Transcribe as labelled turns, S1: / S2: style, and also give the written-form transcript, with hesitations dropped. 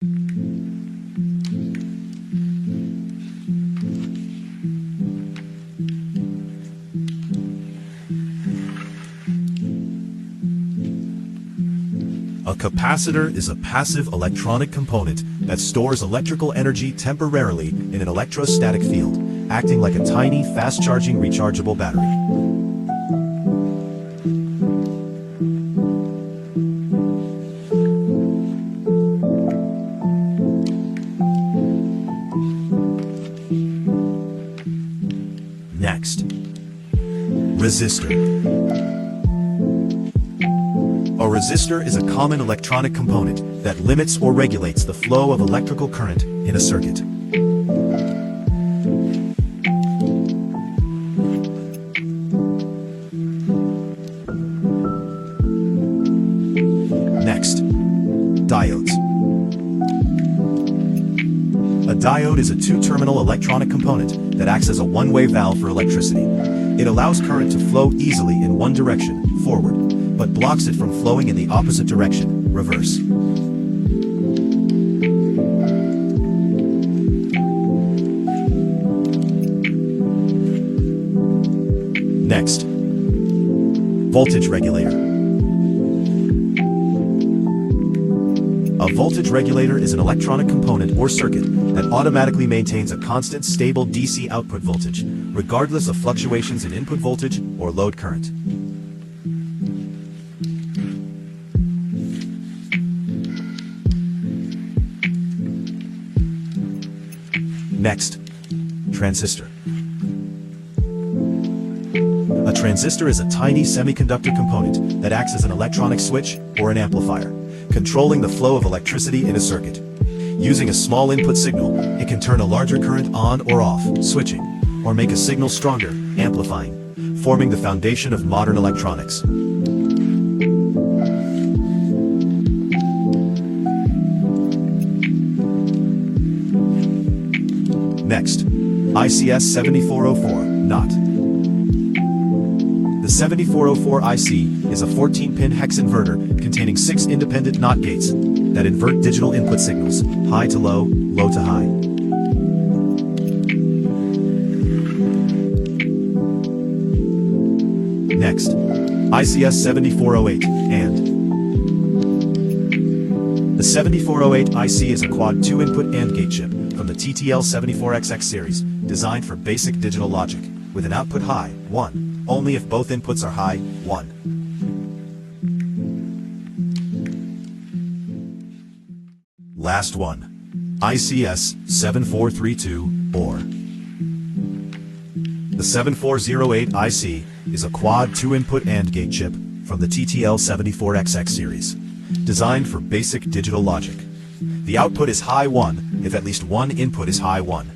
S1: A capacitor is a passive electronic component that stores electrical energy temporarily in an electrostatic field, acting like a tiny, fast-charging rechargeable battery. Next, resistor. A resistor is a common electronic component that limits or regulates the flow of electrical current in a circuit. Next, diodes. A diode is a two-terminal electronic component that acts as a one-way valve for electricity. It allows current to flow easily in one direction, forward, but blocks it from flowing in the opposite direction, reverse. Next, voltage regulator. A voltage regulator is an electronic component or circuit that automatically maintains a constant, stable DC output voltage, regardless of fluctuations in input voltage or load current. Next, transistor. A transistor is a tiny semiconductor component that acts as an electronic switch or an amplifier, controlling the flow of electricity in a circuit. Using a small input signal, it can turn a larger current on or off, switching, or make a signal stronger, amplifying, forming the foundation of modern electronics. Next, ICS 7404, NOT. The 7404 IC is a 14-pin hex inverter containing 6 independent NOT gates that invert digital input signals, high to low, low to high. Next, ICS 7408, AND. The 7408 IC is a quad 2-input AND gate chip from the TTL74XX series, designed for basic digital logic, with an output high, 1, only if both inputs are high, 1. Last one, ICS 7432, OR. The 7408 IC is a quad 2-input AND gate chip from the TTL74XX series, designed for basic digital logic. The output is high 1 if at least one input is high 1.